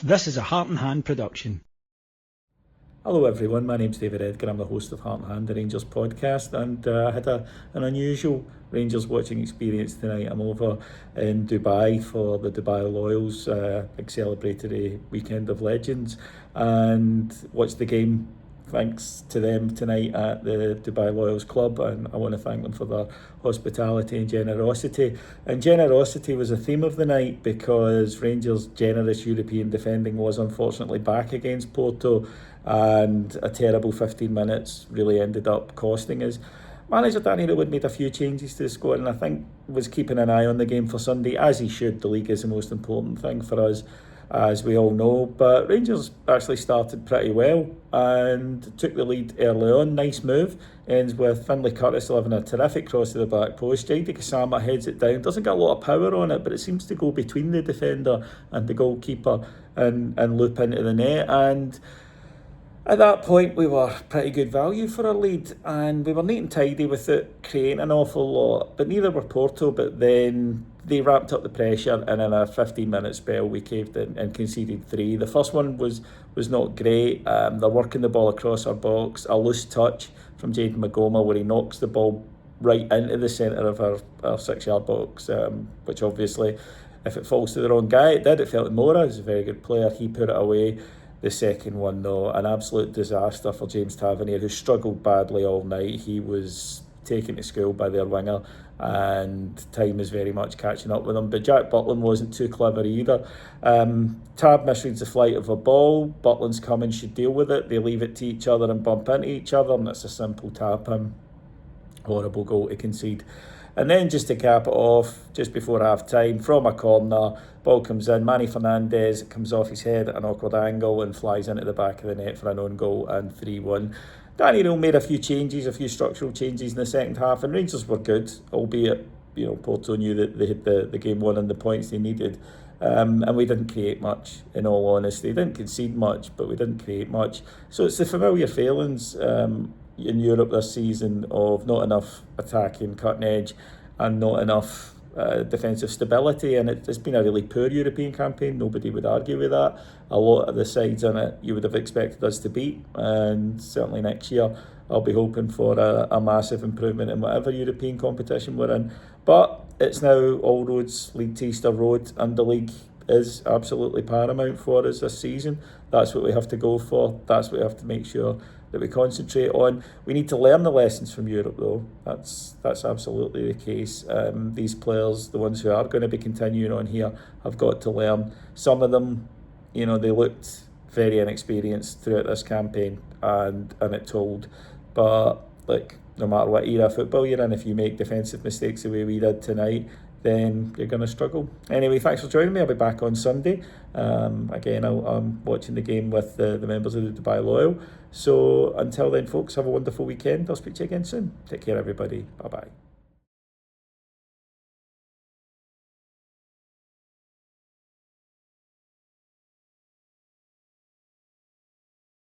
This is a Heart and Hand production. Hello everyone, my name's David Edgar. I'm the host of Heart and Hand, the Rangers podcast, and I had an unusual Rangers watching experience tonight. I'm over in Dubai for the Dubai Loyals, big celebratory weekend of legends, and watched the game thanks to them tonight at the Dubai Loyals Club, and I want to thank them for their hospitality and generosity. And generosity was a theme of the night because Rangers' generous European defending was unfortunately back against Porto, and a terrible 15 minutes really ended up costing us. Manager Danny Wood made a few changes to the squad, and I think was keeping an eye on the game for Sunday, as he should. The league is the most important thing for us, as we all know. But Rangers actually started pretty well and took the lead early on. Nice move. Ends with Finlay Curtis delivering a terrific cross to the back post. Jaidi Kasama heads it down. Doesn't get a lot of power on it, but it seems to go between the defender and the goalkeeper and loop into the net. And at that point, we were pretty good value for our lead, and we were neat and tidy with it, creating an awful lot. But neither were Porto, but then they ramped up the pressure, and in a 15-minute spell, we caved in and conceded 3. The first one was not great. They're working the ball across our box, a loose touch from Jaden Magoma, where he knocks the ball right into the centre of our 6-yard box, which obviously, if it falls to the wrong guy, it did. It fell to Mora, who's a very good player. He put it away. The second one, though, an absolute disaster for James Tavernier, who struggled badly all night. He was taken to school by their winger, and time is very much catching up with him. But Jack Butland wasn't too clever either. Tab misreads the flight of a ball. Butland's coming, should deal with it. They leave it to each other and bump into each other, and it's a simple tap in. Horrible goal to concede. And then just to cap it off, just before half time, from a corner, ball comes in, Manny Fernandez, it comes off his head at an awkward angle and flies into the back of the net for an own goal, and 3-1. Danny Rose made a few structural changes in the second half, and Rangers were good, albeit Porto knew that they had the game won and the points they needed. And we didn't create much, in all honesty. Didn't concede much, but we didn't create much. So it's the familiar failings in Europe this season of not enough attacking cutting edge and not enough defensive stability, and it's been a really poor European campaign. Nobody would argue with that. A lot of the sides in it you would have expected us to beat, and certainly next year I'll be hoping for a massive improvement in whatever European competition we're in. But it's now all roads lead to Easter Road, and the league is absolutely paramount for us this season. That's what we have to go for. That's what we have to make sure that we concentrate on. We need to learn the lessons from Europe, though. That's absolutely the case. These players, the ones who are going to be continuing on here, have got to learn. Some of them, they looked very inexperienced throughout this campaign, and it told. But no matter what era of football you're in, if you make defensive mistakes the way we did tonight, then you're going to struggle. Anyway, thanks for joining me. I'll be back on Sunday. Again, I'm watching the game with the members of the Dubai Loyal. So until then, folks, have a wonderful weekend. I'll speak to you again soon. Take care, everybody. Bye-bye.